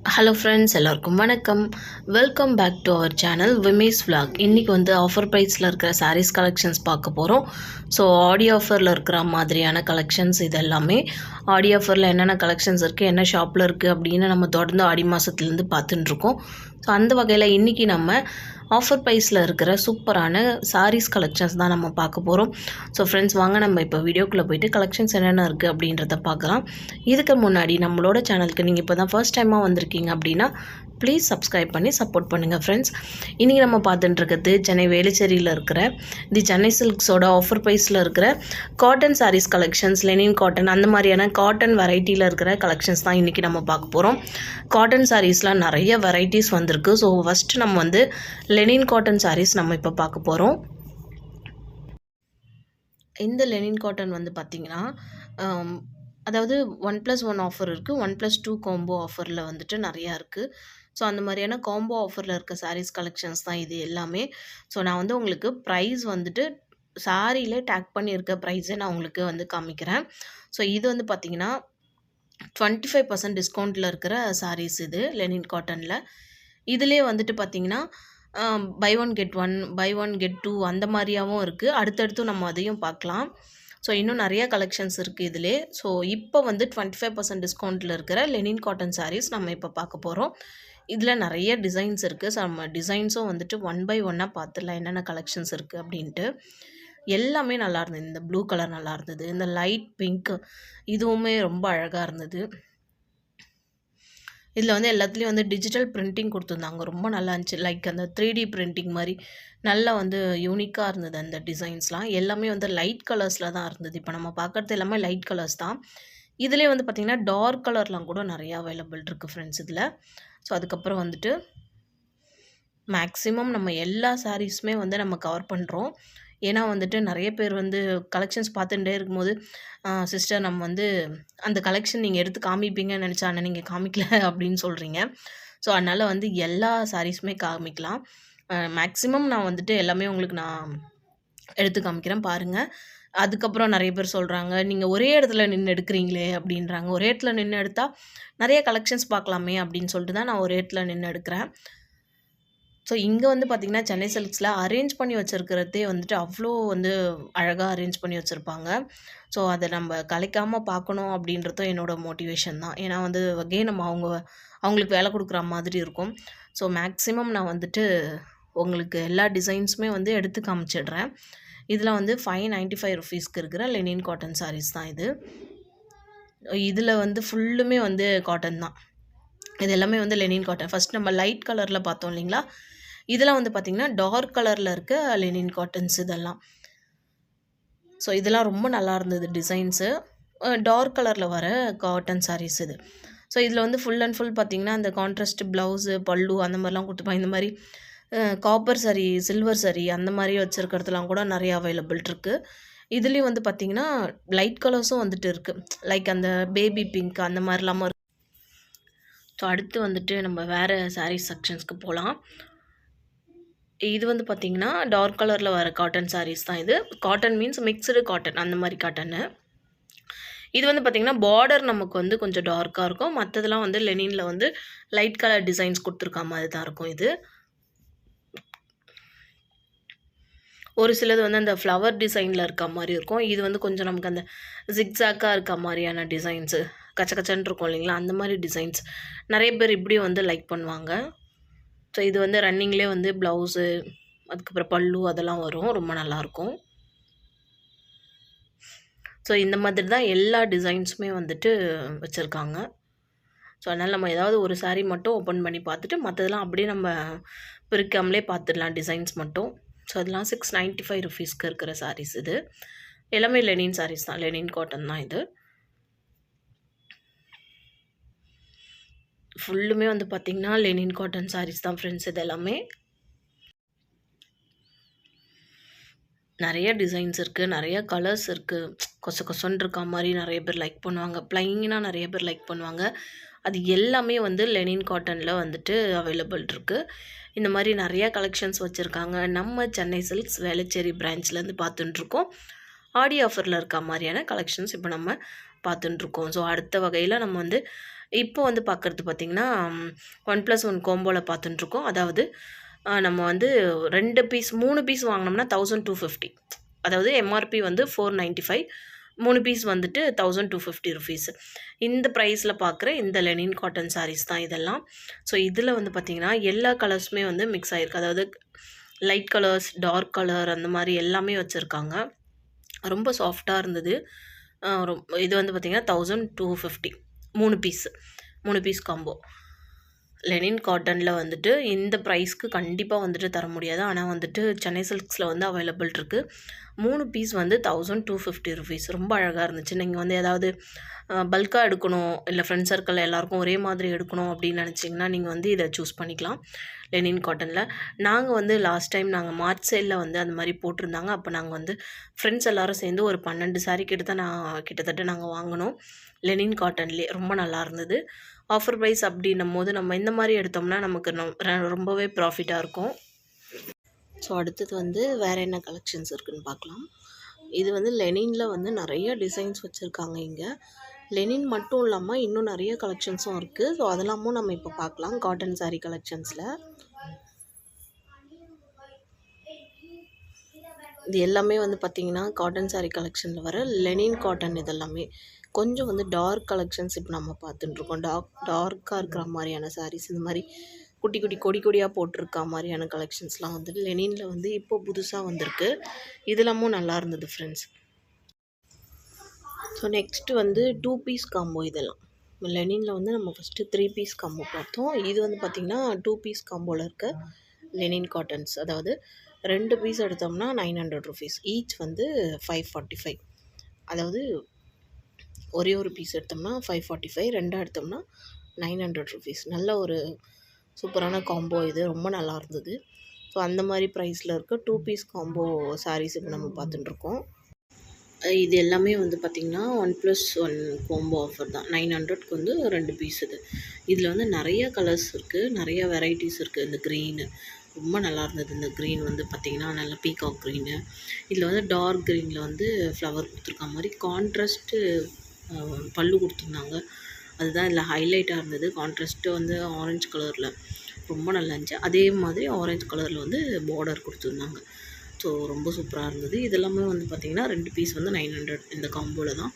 Hello friends, எல்லாருக்கும் வணக்கம். Welcome back to our channel Vimes vlog. இன்றைக்கி வந்து ஆஃபர் ப்ரைஸில் இருக்கிற சாரீஸ் கலெக்ஷன்ஸ் பார்க்க போகிறோம். ஸோ ஆடி ஆஃபரில் இருக்கிற மாதிரியான கலெக்ஷன்ஸ் இது எல்லாமே. ஆடி ஆஃபரில் என்னென்ன கலெக்ஷன்ஸ் இருக்குது, என்ன ஷாப்பில் இருக்குது அப்படின்னு நம்ம தொடர்ந்து ஆடி மாதத்துலேருந்து பார்த்துட்டுருக்கோம். ஸோ அந்த வகையில் இன்றைக்கி நம்ம ஆஃபர் ப்ரைஸில் இருக்கிற சூப்பரான சாரீஸ் கலெக்ஷன்ஸ் தான் நம்ம பார்க்க போகிறோம். ஸோ ஃப்ரெண்ட்ஸ், வாங்க நம்ம இப்போ வீடியோக்குள்ளே போய்ட்டு கலெக்ஷன்ஸ் என்னென்ன இருக்குது அப்படின்றத பார்க்கலாம். இதுக்கு முன்னாடி நம்மளோட சேனலுக்கு நீங்கள் இப்போ தான் ஃபர்ஸ்ட் டைமாக வந்திருக்கீங்க அப்படின்னா ப்ளீஸ் சப்ஸ்கிரைப் பண்ணி சப்போர்ட் பண்ணுங்கள் ஃப்ரெண்ட்ஸ். இன்றைக்கி நம்ம பார்த்துட்டுருக்கிறது சென்னை வேலுச்சேரியில் இருக்கிற தி சென்னை சில்க்ஸோட ஆஃபர் ப்ரைஸில் இருக்கிற cotton saris collections, linen cotton, அந்த மாதிரியான காட்டன் வெரைட்டியில் இருக்கிற கலெக்ஷன்ஸ் தான் இன்றைக்கி நம்ம பார்க்க போகிறோம். காட்டன் சாரீஸ்லாம் நிறைய வெரைட்டிஸ் வந்திருக்கு. ஸோ ஃபஸ்ட்டு நம்ம வந்து லெனின் காட்டன் சாரீஸ் நம்ம இப்போ பார்க்க போகிறோம். இந்த லெனின் காட்டன் வந்து பார்த்திங்கன்னா அதாவது 1+1 ஆஃபர் இருக்குது, 1+2 காம்போ ஆஃபரில் வந்துட்டு நிறையா இருக்குது. ஸோ அந்த மாதிரியான காம்போ ஆஃபரில் இருக்க சாரீஸ் கலெக்ஷன்ஸ் தான் இது எல்லாமே. ஸோ நான் வந்து உங்களுக்கு ப்ரைஸ் வந்துட்டு சாரியிலே டேக் பண்ணியிருக்க ப்ரைஸை நான் உங்களுக்கு வந்து காமிக்கிறேன். ஸோ இது வந்து பார்த்திங்கன்னா 25% டிஸ்கவுண்ட்டில் இருக்கிற சாரீஸ் இது லெனின் காட்டனில். இதுலேயே வந்துட்டு பார்த்திங்கன்னா buy one get one, buy one get two அந்த மாதிரியாகவும் இருக்குது. அடுத்தடுத்து நம்ம அதையும் பார்க்கலாம். ஸோ இன்னும் நிறையா கலெக்ஷன்ஸ் இருக்குது இதிலே. ஸோ இப்போ வந்து 25% டிஸ்கவுண்ட்டில் இருக்கிற லெனின் காட்டன் சாரீஸ் நம்ம இப்போ பார்க்க போகிறோம். இதில் நிறைய டிசைன்ஸ் இருக்குது. ஸோ நம்ம டிசைன்ஸும் வந்துட்டு ஒன் பை ஒன்னாக பார்த்துடலாம் என்னென்ன கலெக்ஷன்ஸ் இருக்குது அப்படின்ட்டு. எல்லாமே நல்லா இருந்தது. இந்த ப்ளூ கலர் நல்லா இருந்தது, இந்த லைட் பிங்க் இதுவுமே ரொம்ப அழகாக இருந்தது. இதில் வந்து எல்லாத்துலேயும் வந்து டிஜிட்டல் பிரிண்டிங் கொடுத்துருந்தாங்க, ரொம்ப நல்லா இருந்துச்சு. லைக் அந்த 3D பிரிண்டிங் மாதிரி நல்லா வந்து யூனிக்காக இருந்தது அந்த டிசைன்ஸ்லாம். எல்லாமே வந்து லைட் கலர்ஸில் தான் இருந்தது. இப்போ நம்ம பார்க்குறது எல்லாமே லைட் கலர்ஸ் தான். இதிலே வந்து பார்த்திங்கன்னா டார்க் கலர்லாம் கூட நிறையா அவைலபிள் இருக்குது ஃப்ரெண்ட்ஸ் இதில். ஸோ அதுக்கப்புறம் வந்துட்டு மேக்ஸிமம் நம்ம எல்லா சாரீஸுமே வந்து நம்ம கவர் பண்ணுறோம். ஏன்னா வந்துட்டு நிறைய பேர் வந்து கலெக்ஷன்ஸ் பார்த்துட்டே இருக்கும்போது, சிஸ்டர் நம்ம வந்து அந்த கலெக்ஷன் நீங்கள் எடுத்து காமிப்பீங்கன்னு நினச்சா, ஆனால் நீங்கள் காமிக்கல அப்படின்னு சொல்கிறீங்க. ஸோ அதனால் வந்து எல்லா சாரீஸுமே காமிக்கலாம். மேக்ஸிமம் நான் வந்துட்டு எல்லாமே உங்களுக்கு நான் எடுத்து காமிக்கிறேன் பாருங்கள். அதுக்கப்புறம் நிறைய பேர் சொல்கிறாங்க, நீங்கள் ஒரே இடத்துல நின்று எடுக்கிறீங்களே அப்படின்றாங்க. ஒரே இடத்துல நின்று எடுத்தால் நிறைய கலெக்ஷன்ஸ் பார்க்கலாமே அப்படின்னு சொல்லிட்டு தான் நான் ஒரே இடத்துல நின்று எடுக்கிறேன். ஸோ இங்கே வந்து பார்த்திங்கன்னா சென்னை சில்க்ஸில் அரேஞ்ச் பண்ணி வச்சுருக்கிறதே வந்துட்டு அவ்வளோ வந்து அழகாக அரேஞ்ச் பண்ணி வச்சுருப்பாங்க. ஸோ அதை நம்ம கலைக்காமல் பார்க்கணும் அப்படின்றதும் என்னோடய மோட்டிவேஷன் தான். ஏன்னா வந்து வகையே நம்ம அவங்களுக்கு வேலை கொடுக்குற மாதிரி இருக்கும். ஸோ மேக்ஸிமம் நான் வந்துட்டு உங்களுக்கு எல்லா டிசைன்ஸுமே வந்து எடுத்து காமிச்சிடுறேன். இதில் வந்து 595 ருபீஸ்க்கு இருக்கிற லெனின் காட்டன் சாரீஸ் தான் இது. இதில் வந்து ஃபுல்லுமே வந்து காட்டன் தான். இது எல்லாமே வந்து லெனின் காட்டன். ஃபஸ்ட் நம்ம லைட் கலரில் பார்த்தோம் இல்லைங்களா, இதெல்லாம் வந்து பார்த்திங்கன்னா டார்க் கலரில் இருக்க லெனின் காட்டன்ஸ் இதெல்லாம். ஸோ இதெல்லாம் ரொம்ப நல்லா இருந்தது டிசைன்ஸு. டார்க் கலரில் வர காட்டன் சாரீஸ் இது. ஸோ இதில் வந்து ஃபுல் அண்ட் ஃபுல் பார்த்திங்கன்னா அந்த கான்ட்ராஸ்ட் ப்ளவுஸு, பல்லு அந்த மாதிரிலாம் கொடுத்துப்பாங்க. இந்த மாதிரி காப்பர் சாரீ, சில்வர் சாரீ அந்த மாதிரி வச்சுருக்கிறதுலாம் கூட நிறைய அவைலபிள் இருக்குது. இதுலேயும் வந்து பார்த்திங்கன்னா லைட் கலர்ஸும் வந்துட்டு இருக்குது. லைக் அந்த பேபி பிங்க் அந்த மாதிரிலாமும் இருக்குது. ஸோ அடுத்து வந்துட்டு நம்ம வேறு சாரீஸ் செக்ஷன்ஸ்க்கு போகலாம். இது வந்து பார்த்திங்கன்னா டார்க் கலரில் வர காட்டன் சாரீஸ் தான் இது. காட்டன் மீன்ஸ் மிக்சடு காட்டன், அந்த மாதிரி காட்டனு. இது வந்து பார்த்திங்கன்னா பார்டர் நமக்கு வந்து கொஞ்சம் டார்க்காக இருக்கும். மற்றதெல்லாம் வந்து லெனினில் வந்து லைட் கலர் டிசைன்ஸ் கொடுத்துருக்க மாதிரி தான் இருக்கும் இது. ஒரு சிலது வந்து அந்த ஃப்ளவர் டிசைனில் இருக்க மாதிரி இருக்கும். இது வந்து கொஞ்சம் நமக்கு அந்த ஜிக்ஸாக்காக இருக்க மாதிரியான டிசைன்ஸு, கச்சக்கச்சன்னு இருக்கும் இல்லைங்களா, அந்த மாதிரி டிசைன்ஸ் நிறைய பேர் இப்படியும் வந்து லைக் பண்ணுவாங்க. ஸோ இது வந்து ரன்னிங்லேயே வந்து ப்ளவுஸு, அதுக்கப்புறம் பல்லு அதெல்லாம் வரும், ரொம்ப நல்லாயிருக்கும். ஸோ இந்த மாதிரி தான் எல்லா டிசைன்ஸுமே வந்துட்டு வச்சுருக்காங்க. ஸோ அதனால் நம்ம ஏதாவது ஒரு சாரீ மட்டும் ஓப்பன் பண்ணி பார்த்துட்டு மற்றதெல்லாம் அப்படியே நம்ம பிரிக்காமலே பார்த்துடலாம் டிசைன்ஸ் மட்டும். ஸோ அதெல்லாம் 695 ருபீஸ்க்கு இருக்கிற சாரீஸ் இது. எல்லாமே லெனின் சாரீஸ் தான், லெனின் காட்டன் தான் இது. ஃபுல்லுமே வந்து பார்த்திங்கன்னா லெனின் காட்டன் சாரீஸ் தான் ஃப்ரெண்ட்ஸ். இது எல்லாமே நிறைய டிசைன்ஸ் இருக்குது, நிறைய கலர்ஸ் இருக்குது. கொசொன்னு இருக்க மாதிரி நிறைய பேர் லைக் பண்ணுவாங்க, ப்ளைனாக நிறைய பேர் லைக் பண்ணுவாங்க. அது எல்லாமே வந்து லெனின் காட்டனில் வந்துட்டு அவைலபிள் இருக்குது. இந்த மாதிரி நிறையா கலெக்ஷன்ஸ் வச்சுருக்காங்க. நம்ம சென்னை சில்க்ஸ் வேளச்சேரி பிரான்ச்லேருந்து பார்த்துட்டுருக்கோம். ஆடி ஆஃபரில் இருக்க மாதிரியான கலெக்ஷன்ஸ் இப்போ நம்ம பார்த்துட்டுருக்கோம். ஸோ அடுத்த வகையில் நம்ம வந்து இப்போ வந்து பார்க்குறது பார்த்திங்கன்னா, One+1 காம்போல பார்த்துட்டுருக்கோம். அதாவது நம்ம வந்து 2 பீஸ் 3 பீஸ் வாங்கினோம்னா 1250. அதாவது எம்ஆர்பி வந்து 495, 3 பீஸ் வந்துட்டு ₹1250. இந்த ப்ரைஸில் பார்க்குற இந்த லெனின் காட்டன் சாரீஸ் தான் இதெல்லாம். ஸோ இதில் வந்து பார்த்திங்கன்னா எல்லா கலர்ஸுமே வந்து மிக்ஸ் ஆகிருக்கு. அதாவது லைட் கலர்ஸ், டார்க் கலர் அந்த மாதிரி எல்லாமே வச்சுருக்காங்க. ரொம்ப சாஃப்டாக இருந்தது. இது வந்து பார்த்திங்கன்னா 1250 3 பீஸ் காம்போ. லெனின் காட்டனில் வந்துட்டு இந்த ப்ரைஸ்க்கு கண்டிப்பாக வந்துட்டு தர முடியாது. ஆனால் வந்துட்டு சென்னை சில்க்ஸில் வந்து அவைலபிள் இருக்குது. 3 பீஸ் வந்து ₹1250. ரொம்ப அழகாக இருந்துச்சு. நீங்கள் வந்து ஏதாவது பல்காக எடுக்கணும், இல்லை ஃப்ரெண்ட் சர்க்கிளில் எல்லாருக்கும் ஒரே மாதிரி எடுக்கணும் அப்படின்னு நினச்சிங்கன்னா நீங்கள் வந்து இதை சூஸ் பண்ணிக்கலாம் லெனின் காட்டனில். நாங்கள் வந்து லாஸ்ட் டைம் நாங்கள் மார்ச் சேலில் வந்து அந்த மாதிரி போட்டிருந்தாங்க. அப்போ நாங்கள் வந்து ஃப்ரெண்ட்ஸ் எல்லோரும் சேர்ந்து ஒரு 12 சாரீ கிட்டத்தட்ட நாங்கள் வாங்கினோம் லெனின் காட்டன்லேயே. ரொம்ப நல்லா இருந்தது. ஆஃபர் ப்ரைஸ் அப்படின்னும் போது நம்ம இந்த மாதிரி எடுத்தோம்னா நமக்கு ரொம்பவே ப்ராஃபிட்டாக இருக்கும். ஸோ அடுத்தது வந்து வேறு என்ன கலெக்ஷன்ஸ் இருக்குதுன்னு பார்க்கலாம். இது வந்து லெனினில் வந்து நிறைய டிசைன்ஸ் வச்சுருக்காங்க இங்கே. லெனின் மட்டும் இல்லாமல் இன்னும் நிறைய கலெக்ஷன்ஸும் இருக்குது. ஸோ அதெல்லாமும் நம்ம இப்போ பார்க்கலாம் காட்டன் சாரீ கலெக்ஷன்ஸில். இது எல்லாமே வந்து பார்த்திங்கன்னா காட்டன் சாரீ கலெக்ஷனில் வர லெனின் காட்டன். இதெல்லாமே கொஞ்சம் வந்து டார்க் கலெக்ஷன்ஸ் இப்போ நம்ம பார்த்துட்டுருக்கோம். டார்க்காக இருக்கிற மாதிரியான சாரீஸ், இந்த மாதிரி குட்டி கொடியாக போட்டிருக்கா மாதிரியான கலெக்ஷன்ஸ்லாம் வந்துட்டு லெனினில் வந்து இப்போ புதுசாக வந்திருக்கு. இதெல்லாமும் நல்லா இருந்தது ஃப்ரெண்ட்ஸ். ஸோ நெக்ஸ்ட்டு வந்து 2 பீஸ் காம்போ. இதெல்லாம் லெனினில் வந்து நம்ம ஃபஸ்ட்டு 3 பீஸ் காம்போ பார்த்தோம். இது வந்து பார்த்திங்கன்னா 2 பீஸ் காம்போவில் இருக்க லெனின் காட்டன்ஸ். அதாவது 2 பீஸ் எடுத்தோம்னா ₹900. ஈச் வந்து 545. அதாவது ஒரே ஒரு பீஸ் எடுத்தோம்னா 545, 2 எடுத்தோம்னா ₹900. நல்ல ஒரு சூப்பரான காம்போ இது. ரொம்ப நல்லா இருந்தது. ஸோ அந்த மாதிரி ப்ரைஸில் இருக்க 2 பீஸ் காம்போ சாரீஸ் இப்போ நம்ம பார்த்துட்டுருக்கோம். இது எல்லாமே வந்து பார்த்திங்கன்னா 1+1 காம்போ ஆஃபர் தான். 900க்கு வந்து 2 பீஸ் இது. இதில் வந்து நிறைய கலர்ஸ் இருக்குது, நிறைய வெரைட்டிஸ் இருக்குது. இந்த க்ரீனு ரொம்ப நல்லா இருந்தது. இந்த க்ரீன் வந்து பார்த்திங்கன்னா நல்ல பீகாக் க்ரீனு. இதில் வந்து டார்க் க்ரீனில் வந்து ஃப்ளவர் கொடுத்துருக்க மாதிரி கான்ட்ராஸ்ட்டு பல்லு கொடுத்துருந்தாங்க. அதுதான் இதில் ஹைலைட்டாக இருந்தது. கான்ட்ராஸ்ட்டு வந்து ஆரஞ்சு கலரில் ரொம்ப நல்லா இருந்துச்சு. அதே மாதிரி ஆரஞ்சு கலரில் வந்து பார்டர் கொடுத்துருந்தாங்க. ஸோ ரொம்ப சூப்பராக இருந்தது. இதெல்லாமே வந்து பார்த்திங்கன்னா 2 பீஸ் வந்து 900 இந்த காம்போவில் தான்.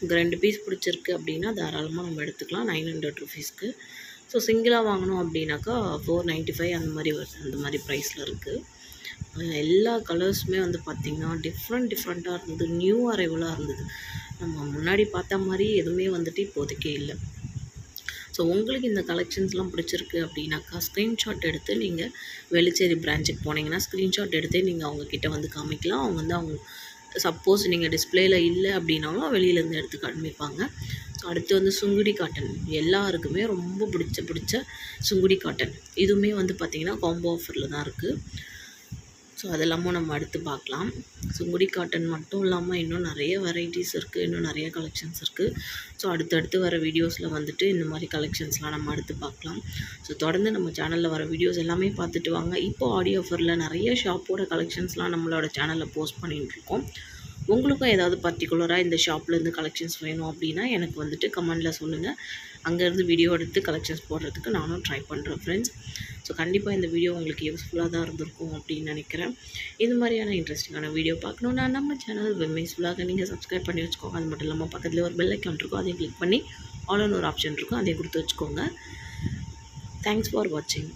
இங்கே 2 பீஸ் பிடிச்சிருக்கு அப்படின்னா தாராளமாக நம்ம எடுத்துக்கலாம் ₹900. ஸோ சிங்கிளாக வாங்கினோம் அப்படின்னாக்கா 495 அந்த மாதிரி ப்ரைஸில் இருக்குது. எல்லா கலர்ஸுமே வந்து பார்த்திங்கன்னா டிஃப்ரெண்ட்டாக இருந்தது. நியூ அரைவலாக இருந்தது. நம்ம முன்னாடி பார்த்த மாதிரி எதுவுமே வந்துட்டு இப்போதைக்கே இல்லை. ஸோ உங்களுக்கு இந்த கலெக்ஷன்ஸ்லாம் பிடிச்சிருக்கு அப்படின்னாக்கா ஸ்க்ரீன்ஷாட் எடுத்து நீங்கள் வேலுச்சேரி பிரான்ச்சுக்கு போனீங்கன்னா ஸ்க்ரீன்ஷாட் எடுத்து நீங்கள் அவங்கக்கிட்ட வந்து காமிக்கலாம். அவங்க சப்போஸ் நீங்கள் டிஸ்பிளேயில் இல்லை அப்படின்னாலும் வெளியிலேருந்து எடுத்து காமிப்பாங்க. ஸோ அடுத்து வந்து சுங்குடி காட்டன். எல்லாருக்குமே ரொம்ப பிடிச்ச சுங்குடி காட்டன். இதுவுமே வந்து பார்த்திங்கன்னா காம்போ ஆஃபரில் தான் இருக்குது. ஸோ அதெல்லாமும் நம்ம அடுத்து பார்க்கலாம். சுங்குடி காட்டன் மட்டும் இல்லாமல் இன்னும் நிறைய வெரைட்டிஸ் இருக்குது, இன்னும் நிறைய கலெக்ஷன்ஸ் இருக்குது. ஸோ அடுத்தடுத்து வர வீடியோஸில் வந்துட்டு இந்த மாதிரி கலெக்ஷன்ஸ்லாம் நம்ம அடுத்து பார்க்கலாம். ஸோ தொடர்ந்து நம்ம சேனலில் வர வீடியோஸ் எல்லாமே பார்த்துட்டு வாங்க. இப்போது ஆடியோ ஆஃபரில் நிறைய ஷாப்போட கலெக்ஷன்ஸ்லாம் நம்மளோட சேனலில் போஸ்ட் பண்ணிகிட்ருக்கோம். உங்களுக்கும் ஏதாவது பர்டிகுலராக இந்த ஷாப்லேருந்து கலெக்ஷன்ஸ் வேணும் அப்படின்னா எனக்கு வந்துட்டு கமெண்டில் சொல்லுங்கள். அங்கேருந்து வீடியோ எடுத்து கலெக்ஷன்ஸ் போடுறதுக்கு நானும் ட்ரை பண்ணுறேன் ஃப்ரெண்ட்ஸ். ஸோ கண்டிப்பாக இந்த வீடியோ உங்களுக்கு யூஸ்ஃபுல்லாக தான் இருந்திருக்கும் அப்படின்னு நினைக்கிறேன். இது மாதிரியான இன்ட்ரெஸ்டிங்கான வீடியோ பார்க்கணுன்னா நம்ம சேனல் விமேஸ் விலாக நீங்கள் சப்ஸ்கிரைப் பண்ணி வச்சுக்கோங்க. அது மட்டும் இல்லாமல் பக்கத்தில் ஒரு பெல் ஐக்கான் இருக்கும், அதையும் கிளிக் பண்ணி ஆல் ஒரு ஆப்ஷன் இருக்கும், அதையும் கொடுத்து வச்சுக்கோங்க. தேங்க்ஸ் ஃபார் வாட்சிங்.